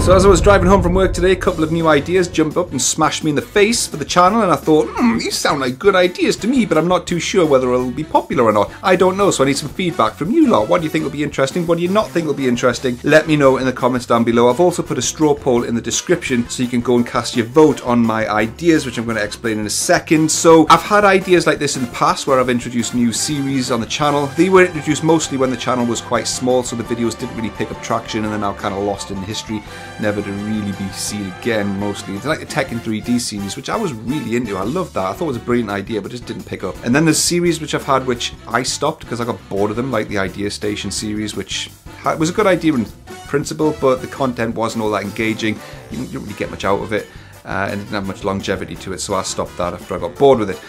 So as I was driving home from work today, a couple of new ideas jumped up and smashed me in the face for the channel, and I thought, these sound like good ideas to me, but I'm not too sure whether it'll be popular or not. I don't know, so I need some feedback from you lot. What do you think will be interesting? What do you not think will be interesting? Let me know in the comments down below. I've also put a straw poll in the description so you can go and cast your vote on my ideas, which I'm going to explain in a second. So I've had ideas like this in the past where I've introduced new series on the channel. They were introduced mostly when the channel was quite small, so the videos didn't really pick up traction, and they're now kind of lost in history, never to really be seen again. Mostly it's like the Tekken 3D series, which I was really into. I loved that. I thought it was a brilliant idea, but just didn't pick up. And then there's series which I've had which I stopped because I got bored of them, like the Idea Station series, which was a good idea in principle, but the content wasn't all that engaging. You didn't really get much out of it, and it didn't have much longevity to it, so I stopped that after I got bored with it.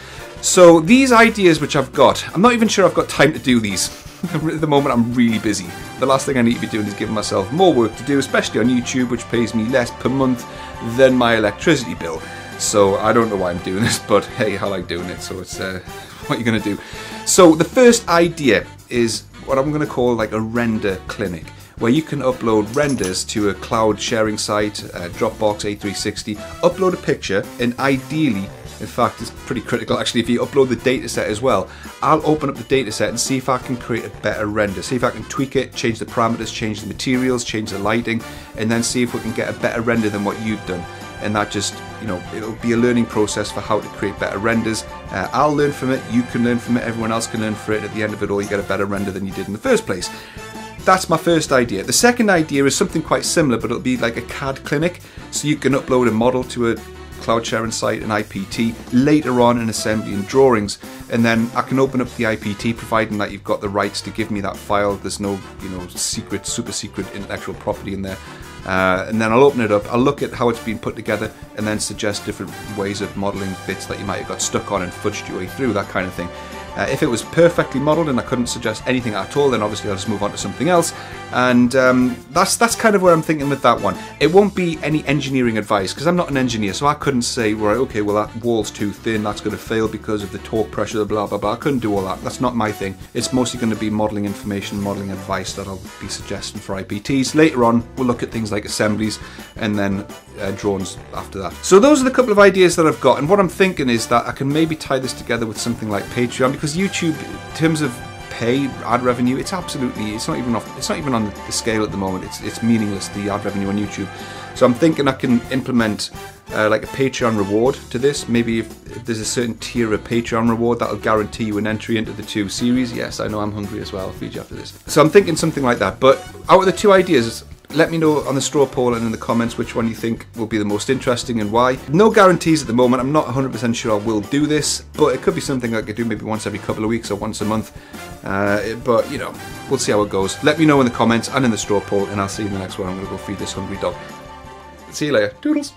So these ideas which I've got, I'm not even sure I've got time to do these. At the moment I'm really busy. The last thing I need to be doing is giving myself more work to do, especially on YouTube, which pays me less per month than my electricity bill. So I don't know why I'm doing this, but hey, I like doing it, so it's what you're going to do. So the first idea is what I'm going to call like a render clinic, where you can upload renders to a cloud sharing site, Dropbox, A360, upload a picture, and ideally, in fact, it's pretty critical actually, if you upload the dataset as well, I'll open up the dataset and see if I can create a better render, see if I can tweak it, change the parameters, change the materials, change the lighting, and then see if we can get a better render than what you've done. And that just, you know, it'll be a learning process for how to create better renders. I'll learn from it, you can learn from it, everyone else can learn from it. At the end of it all, you get a better render than you did in the first place. That's my first idea. The second idea is something quite similar, but it'll be like a CAD Clinic, so you can upload a model to a cloud sharing site, an IPT, later on in assembly and drawings, and then I can open up the IPT, providing that you've got the rights to give me that file. There's no, you know, secret, super secret intellectual property in there. And then I'll open it up, I'll look at how it's been put together, and then suggest different ways of modelling bits that you might have got stuck on and fudged your way through, that kind of thing. If it was perfectly modelled and I couldn't suggest anything at all, then obviously I'll just move on to something else. And that's kind of where I'm thinking with that one. It won't be any engineering advice, because I'm not an engineer, so I couldn't say, right, okay, well that wall's too thin, that's going to fail because of the torque pressure, blah blah blah. I couldn't do all that. That's not my thing. It's mostly going to be modelling information, modelling advice that I'll be suggesting for IPTs. Later on, we'll look at things like assemblies, and then drawings after that. So those are the couple of ideas that I've got, and what I'm thinking is that I can maybe tie this together with something like Patreon, because YouTube, in terms of pay, ad revenue, it's not even on the scale at the moment. It's meaningless, the ad revenue on YouTube. So I'm thinking I can implement like a Patreon reward to this. Maybe if there's a certain tier of Patreon reward that'll guarantee you an entry into the 2 series. Yes, I know I'm hungry as well. I'll feed you after this. So I'm thinking something like that. But out of the 2 ideas, let me know on the straw poll and in the comments which one you think will be the most interesting and why. No guarantees at the moment. I'm not 100% sure I will do this, but it could be something I could do maybe once every couple of weeks or once a month. But, you know, we'll see how it goes. Let me know in the comments and in the straw poll, and I'll see you in the next one. I'm going to go feed this hungry dog. See you later. Toodles.